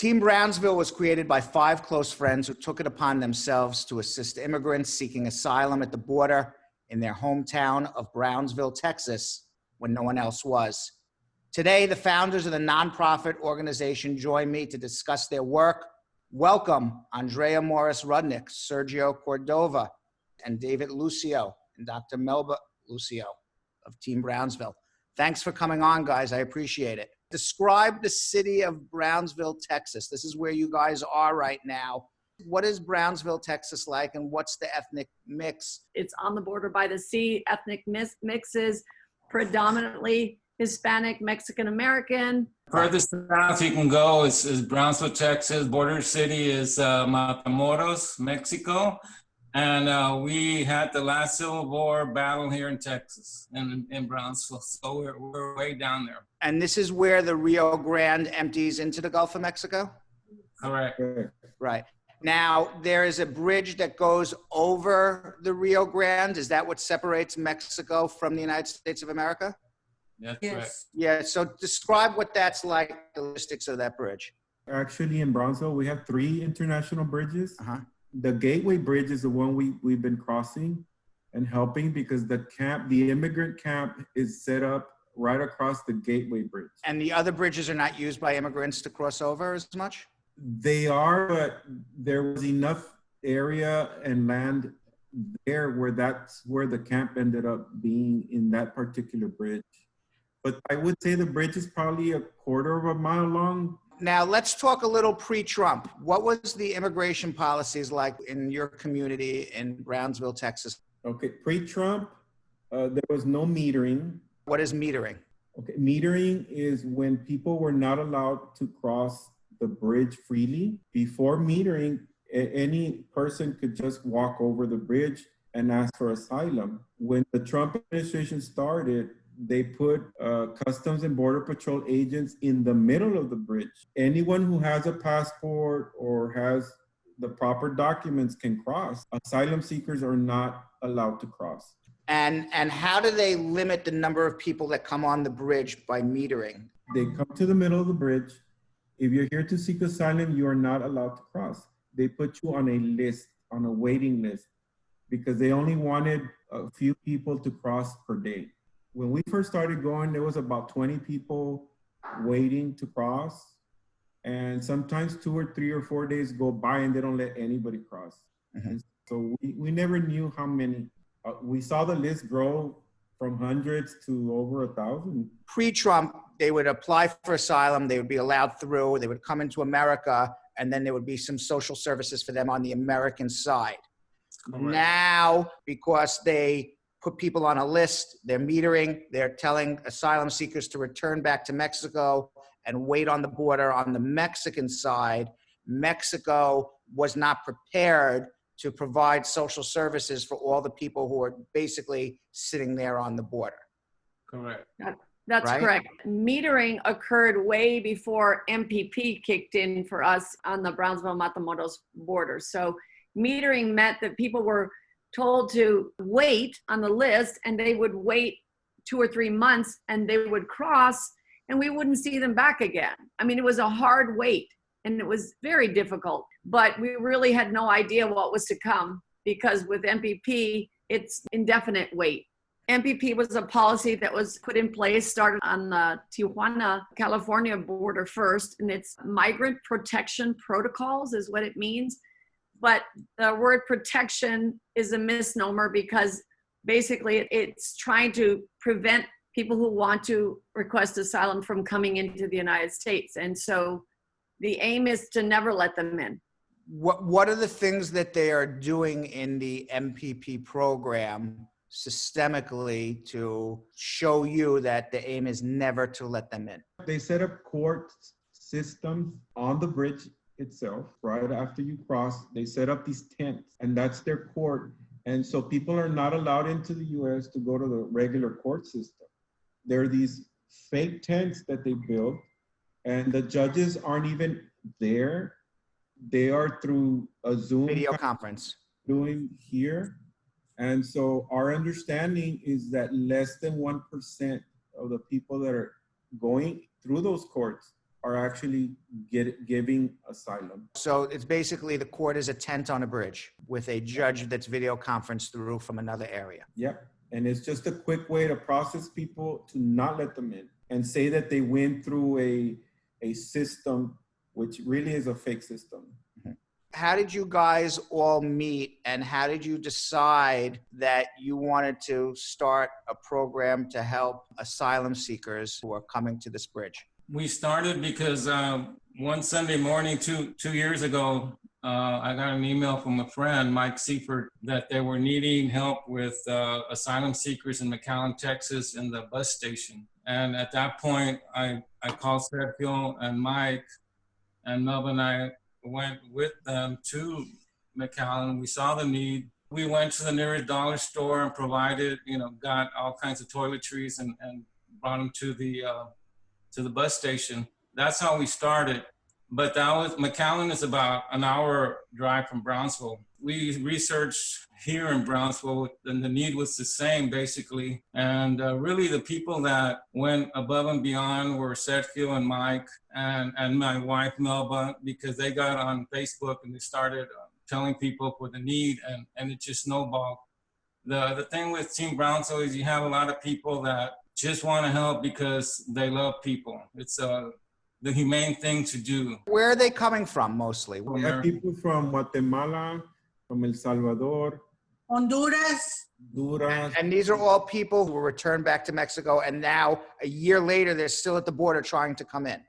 Team Brownsville was created by 5 close friends who took it upon themselves to assist immigrants seeking asylum at the border in their hometown of Brownsville, Texas, when no one else was. Today, the founders of the nonprofit organization join me to discuss their work. Welcome, Andrea Morris-Rudnick, Sergio Cordova, and David Lucio, and Dr. Melba Lucio of Team Brownsville. Thanks for coming on, guys. I appreciate it. Describe the city of Brownsville, Texas. This is where you guys are right now. What is Brownsville, Texas like, and what's the ethnic mix? It's on the border by the sea. Ethnic mixes, predominantly Hispanic, Mexican-American. Furthest south you can go is Brownsville, Texas. Border city is Matamoros, Mexico. And we had the last Civil War battle here in Texas, in Brownsville. So we're way down there. And this is where the Rio Grande empties into the Gulf of Mexico? Correct. Right. Now, there is a bridge that goes over the Rio Grande. Is that what separates Mexico from the United States of America? That's Yes. right. Yeah, so describe what that's like, the logistics of that bridge. Actually, in Brownsville, we have 3 international bridges. Uh-huh. The Gateway Bridge is the one we've been crossing and helping because the immigrant camp is set up right across the Gateway Bridge. And the other bridges are not used by immigrants to cross over as much? They are, but there was enough area and land there where that's where the camp ended up being, in that particular bridge. But I would say the bridge is probably a quarter of a mile long. Now, let's talk a little pre-Trump. What was the immigration policies like in your community in Brownsville, Texas? Okay, pre-Trump, there was no metering. What is metering? Okay, metering is when people were not allowed to cross the bridge freely. Before metering, any person could just walk over the bridge and ask for asylum. When the Trump administration started, they put Customs and Border Patrol agents in the middle of the bridge. Anyone who has a passport or has the proper documents can cross. Asylum seekers are not allowed to cross. And how do they limit the number of people that come on the bridge by metering? They come to the middle of the bridge. If you're here to seek asylum, you are not allowed to cross. They put you on a list, on a waiting list, because they only wanted a few people to cross per day. When we first started going, there was about 20 people waiting to cross. And sometimes 2 or 3 or 4 days go by and they don't let anybody cross. Mm-hmm. So we never knew how many. We saw the list grow from hundreds to over 1,000. Pre-Trump, they would apply for asylum, they would be allowed through, they would come into America, and then there would be some social services for them on the American side. Correct. Now, because they put people on a list, they're metering, they're telling asylum seekers to return back to Mexico and wait on the border on the Mexican side. Mexico was not prepared to provide social services for all the people who are basically sitting there on the border. Correct. That's right? Correct. Metering occurred way before MPP kicked in for us on the Brownsville-Matamoros border. So metering meant that people were told to wait on the list, and they would wait 2 or 3 months, and they would cross, and we wouldn't see them back again. I mean, it was a hard wait, and it was very difficult, but we really had no idea what was to come, because with MPP, it's indefinite wait. MPP was a policy that was put in place, started on the Tijuana, California border first, and it's Migrant Protection Protocols is what it means. But the word protection is a misnomer because basically it's trying to prevent people who want to request asylum from coming into the United States. And so the aim is to never let them in. What are the things that they are doing in the MPP program systemically to show you that the aim is never to let them in? They set up court systems on the bridge itself. Right after you cross, they set up these tents, and that's their court. And so people are not allowed into the US to go to the regular court system. There are these fake tents that they built, and the judges aren't even there. They are through a Zoom video conference doing here. And so our understanding is that less than 1% of the people that are going through those courts are actually giving asylum. So it's basically the court is a tent on a bridge with a judge that's video conference through from another area. Yep. And it's just a quick way to process people to not let them in and say that they went through a system which really is a fake system. How did you guys all meet, and how did you decide that you wanted to start a program to help asylum seekers who are coming to this bridge? We started because one Sunday morning, two years ago, I got an email from a friend, Mike Seifert, that they were needing help with asylum seekers in McAllen, Texas, in the bus station. And at that point, I called Sergio and Mike, and Melvin and I went with them to McAllen. We saw the need. We went to the nearest dollar store and provided, got all kinds of toiletries and brought them to the bus station. That's how we started. But McAllen is about an hour drive from Brownsville. We researched here in Brownsville, and the need was the same, basically. And really the people that went above and beyond were Sergio and Mike and my wife, Melba, because they got on Facebook and they started telling people for the need, and it just snowballed. The thing with Team Brownsville is you have a lot of people that just want to help because they love people. It's the humane thing to do. Where are they coming from mostly? We have people from Guatemala, from El Salvador, Honduras. And these are all people who were returned back to Mexico, and now a year later, they're still at the border trying to come in.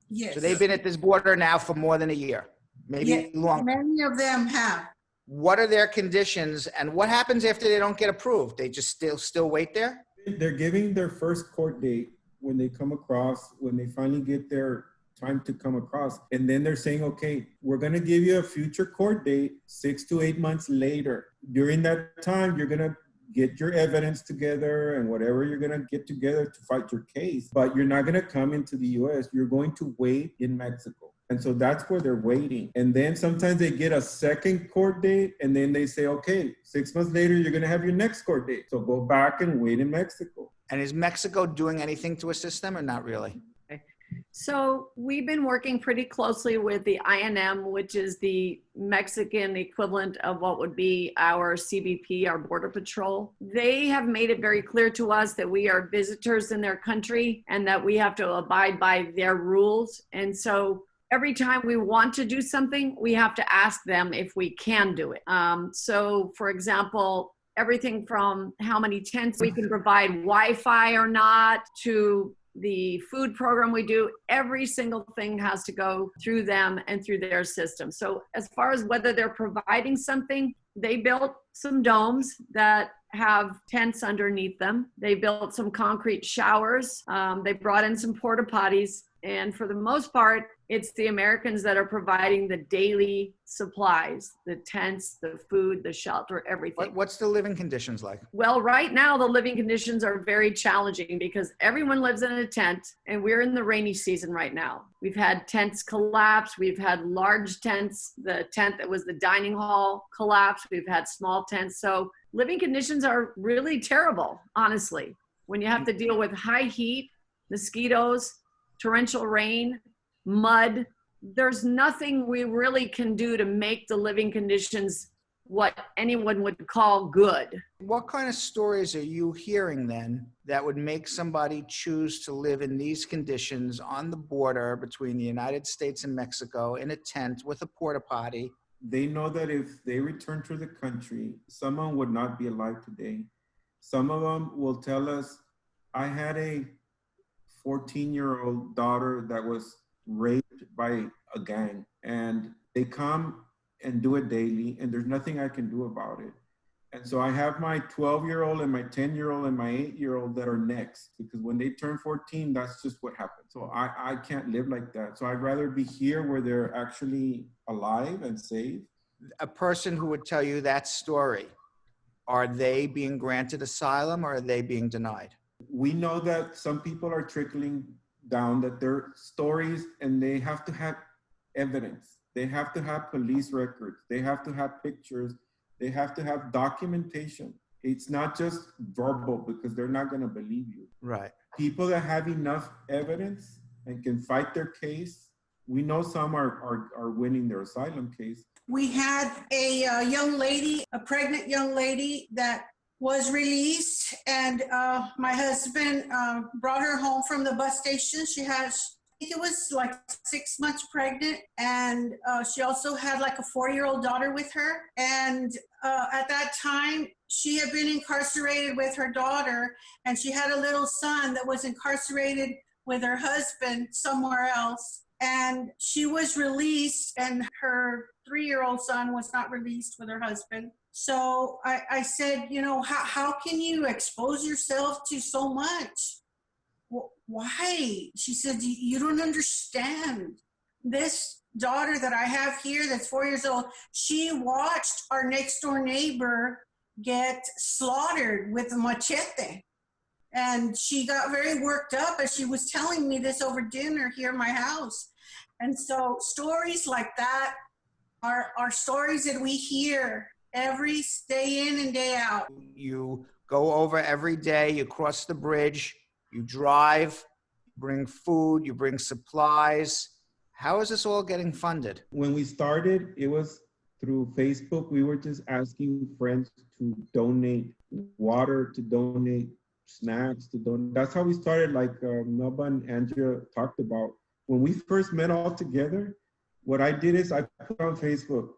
Yes. So they've been at this border now for more than a year, maybe longer. Many of them have. What are their conditions, and what happens after they don't get approved? They just still wait there? They're giving their first court date when they come across, when they finally get their time to come across. And then they're saying, okay, we're going to give you a future court date 6 to 8 months later. During that time, you're going to get your evidence together and whatever you're going to get together to fight your case. But you're not going to come into the U.S. You're going to wait in Mexico. And so that's where they're waiting. And then sometimes they get a second court date, and then they say, okay, 6 months later, you're going to have your next court date. So go back and wait in Mexico. And is Mexico doing anything to assist them or not really? So we've been working pretty closely with the INM, which is the Mexican equivalent of what would be our CBP, our Border Patrol. They have made it very clear to us that we are visitors in their country and that we have to abide by their rules. And so every time we want to do something, we have to ask them if we can do it. So for example, everything from how many tents we can provide Wi-Fi or not, to the food program we do, every single thing has to go through them and through their system. So as far as whether they're providing something, they built some domes that have tents underneath them. They built some concrete showers. They brought in some porta potties. And for the most part, it's the Americans that are providing the daily supplies, the tents, the food, the shelter, everything. What's the living conditions like? Well, right now, the living conditions are very challenging because everyone lives in a tent, and we're in the rainy season right now. We've had tents collapse. We've had large tents. The tent that was the dining hall collapsed. We've had small tents. So living conditions are really terrible, honestly. When you have to deal with high heat, mosquitoes, torrential rain, mud, there's nothing we really can do to make the living conditions what anyone would call good. What kind of stories are you hearing then that would make somebody choose to live in these conditions on the border between the United States and Mexico in a tent with a porta potty? They know that if they return to the country, someone would not be alive today. Some of them will tell us, I had a 14-year-old daughter that was raped by a gang, and they come and do it daily, and there's nothing I can do about it. And so I have my 12-year-old and my 10-year-old and my 8-year-old that are next, because when they turn 14, that's just what happens. So I can't live like that. So I'd rather be here where they're actually alive and safe. A person who would tell you that story, are they being granted asylum or are they being denied? We know that some people are trickling down, that their stories, and they have to have evidence. They have to have police records. They have to have pictures. They have to have documentation. It's not just verbal, because they're not going to believe you. Right. People that have enough evidence and can fight their case. We know some are winning their asylum case. We had a young lady, a pregnant young lady that was released, and my husband brought her home from the bus station. She has, I think it was like 6 months pregnant, and she also had like a 4-year-old daughter with her. And at that time, she had been incarcerated with her daughter, and she had a little son that was incarcerated with her husband somewhere else. And she was released, and her 3-year-old son was not released with her husband. So I said, you know, how can you expose yourself to so much? Why? She said, you don't understand. This daughter that I have here that's 4 years old, she watched our next door neighbor get slaughtered with a machete. And she got very worked up as she was telling me this over dinner here in my house. And so stories like that are stories that we hear every day in and day out. You go over every day, you cross the bridge, you drive, bring food, you bring supplies. How is this all getting funded? When we started, it was through Facebook. We were just asking friends to donate water, to donate snacks, to donate. That's how we started, like Melba and Andrea talked about. When we first met all together, what I did is I put on Facebook,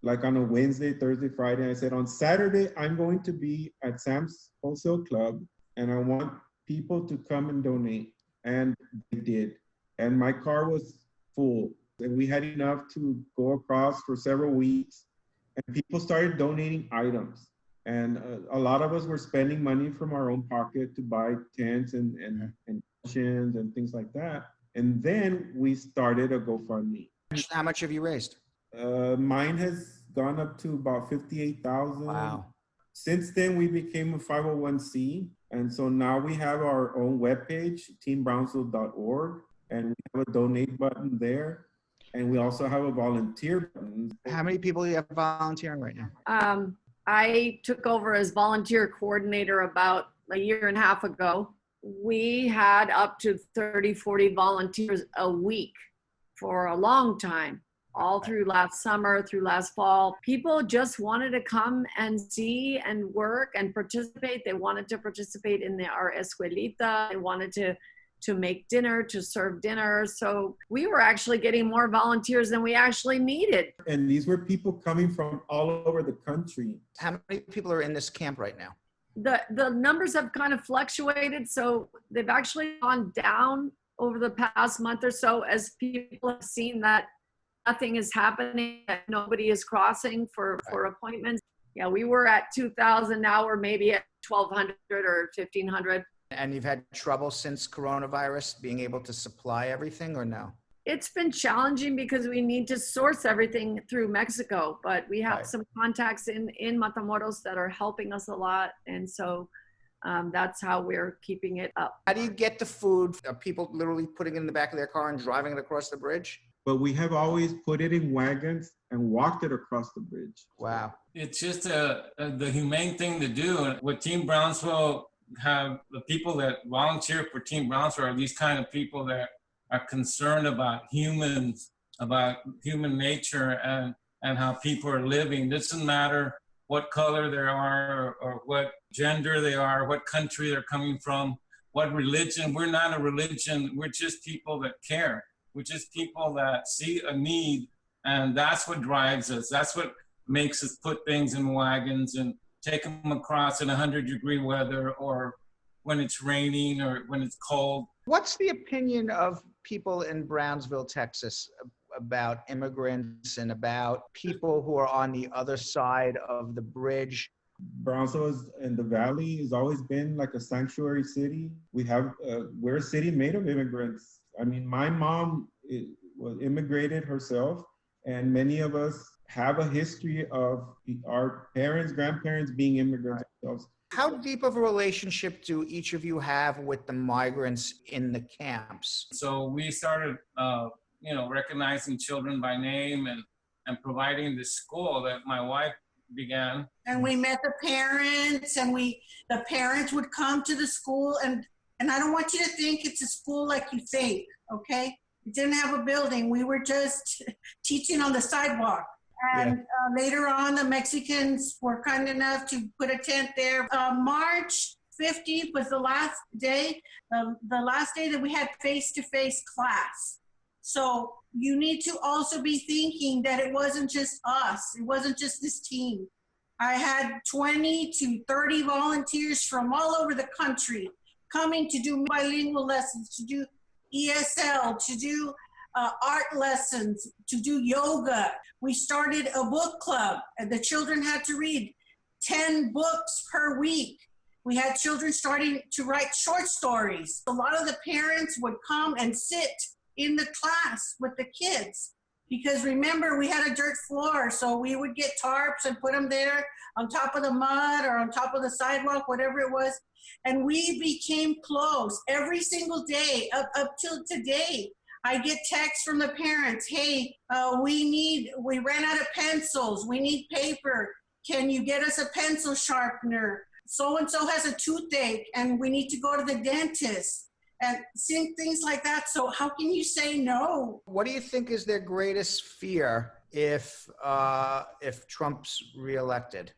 like on a Wednesday, Thursday, Friday, I said, on Saturday, I'm going to be at Sam's Wholesale Club, and I want people to come and donate. And they did. And my car was full, and we had enough to go across for several weeks. And people started donating items. And a lot of us were spending money from our own pocket to buy tents and cushions and things like that. And then we started a GoFundMe. How much have you raised? Mine has gone up to about $58,000. Wow. Since then, we became a 501c. And so now we have our own webpage, teambrownsville.org, and we have a donate button there. And we also have a volunteer button. How many people do you have volunteering right now? I took over as volunteer coordinator about a year and a half ago. We had up to 30, 40 volunteers a week for a long time, all through last summer, through last fall. People just wanted to come and see and work and participate. They wanted to participate in our escuelita. They wanted to make dinner, to serve dinner. So we were actually getting more volunteers than we actually needed. And these were people coming from all over the country. How many people are in this camp right now? The numbers have kind of fluctuated. So they've actually gone down over the past month or so as people have seen that nothing is happening, that nobody is crossing for appointments. Yeah, we were at 2,000, now we're maybe at 1,200 or 1,500. And you've had trouble since coronavirus being able to supply everything, or no? It's been challenging because we need to source everything through Mexico, but we have some contacts in Matamoros that are helping us a lot. And so that's how we're keeping it up. How do you get the food? Are people literally putting it in the back of their car and driving it across the bridge? But we have always put it in wagons and walked it across the bridge. Wow. It's just the humane thing to do. With Team Brownsville, have the people that volunteer for Team Brownsville are these kind of people that are concerned about humans, about human nature and how people are living. It doesn't matter what color they are or what gender they are, what country they're coming from, what religion. We're not a religion. We're just people that care. We're just people that see a need, and that's what drives us. That's what makes us put things in wagons and take them across in 100-degree weather, or when it's raining or when it's cold. What's the opinion of people in Brownsville, Texas, about immigrants and about people who are on the other side of the bridge? Brownsville in the valley has always been like a sanctuary city. We're a city made of immigrants. I mean, my mom was immigrated herself, and many of us have a history of our parents, grandparents being immigrants themselves. How deep of a relationship do each of you have with the migrants in the camps? So we started, recognizing children by name and providing the school that my wife began. And we met the parents, and the parents would come to the school and And I don't want you to think it's a school like you think, okay? It didn't have a building. We were just teaching on the sidewalk. And later on, the Mexicans were kind enough to put a tent there. March 15th was the last day, the last day that we had face-to-face class. So you need to also be thinking that it wasn't just us. It wasn't just this team. I had 20 to 30 volunteers from all over the country coming to do bilingual lessons, to do ESL, to do art lessons, to do yoga. We started a book club, and the children had to read 10 books per week. We had children starting to write short stories. A lot of the parents would come and sit in the class with the kids, because remember, we had a dirt floor, so we would get tarps and put them there on top of the mud or on top of the sidewalk, whatever it was. And we became close every single day up till today. I get texts from the parents, hey, we ran out of pencils, we need paper. Can you get us a pencil sharpener? So-and-so has a toothache and we need to go to the dentist. And seeing things like that. So how can you say no? What do you think is their greatest fear if Trump's reelected?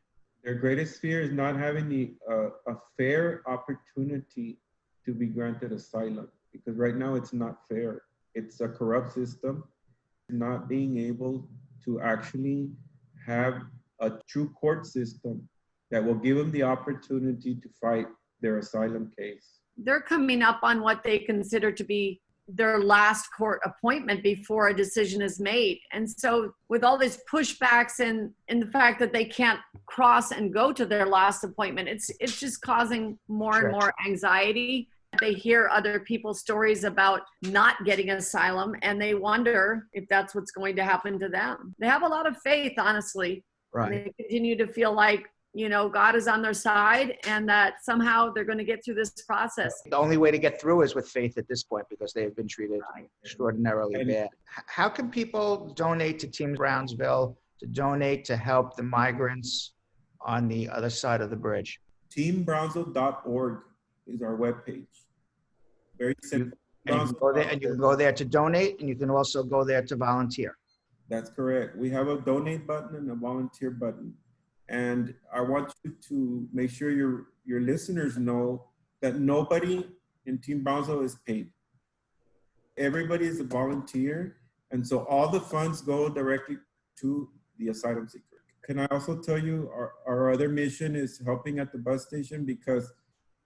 Their greatest fear is not having a fair opportunity to be granted asylum, because right now it's not fair. It's a corrupt system. Not being able to actually have a true court system that will give them the opportunity to fight their asylum case. They're coming up on what they consider to be their last court appointment before a decision is made. And so with all these pushbacks and the fact that they can't cross and go to their last appointment, it's just causing more and more anxiety. They hear other people's stories about not getting asylum, and they wonder if that's what's going to happen to them. They have a lot of faith, honestly. Right. And they continue to feel like, you know, God is on their side and that somehow they're going to get through this process. The only way to get through is with faith at this point, because they have been treated extraordinarily bad. How can people donate to Team Brownsville, to donate to help the migrants on the other side of the bridge? TeamBrownsville.org is our webpage. Very simple. And you can go there to donate, and you can also go there to volunteer. That's correct. We have a donate button and a volunteer button. And I want you to make sure your listeners know that nobody in Team Brownsville is paid. Everybody is a volunteer. And so all the funds go directly to the asylum seeker. Can I also tell you our other mission is helping at the bus station, because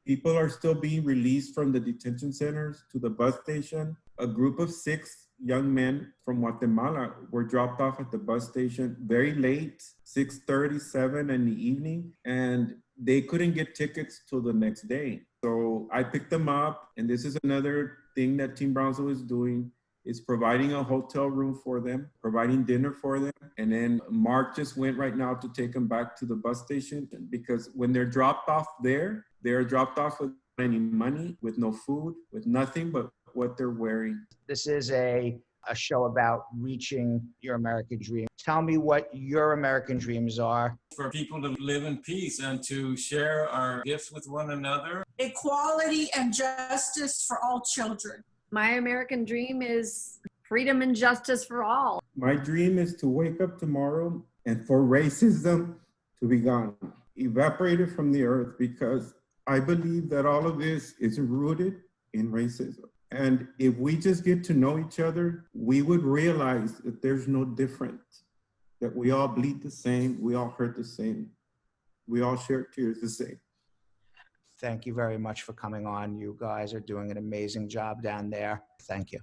people are still being released from the detention centers to the bus station. A group of 6 young men from Guatemala were dropped off at the bus station very late, 6:37 in the evening, and they couldn't get tickets till the next day. So I picked them up, and this is another thing that Team Brownsville is doing, is providing a hotel room for them, providing dinner for them. And then Mark just went right now to take them back to the bus station, because when they're dropped off there, they're dropped off without any money, with no food, with nothing but what they're wearing. This is a show about reaching your American dream. Tell me what your American dreams are. For people to live in peace and to share our gifts with one another. Equality and justice for all children. My American dream is freedom and justice for all. My dream is to wake up tomorrow and for racism to be gone, evaporated from the earth, because I believe that all of this is rooted in racism. And if we just get to know each other, we would realize that there's no difference, that we all bleed the same, we all hurt the same, we all share tears the same. Thank you very much for coming on. You guys are doing an amazing job down there. Thank you.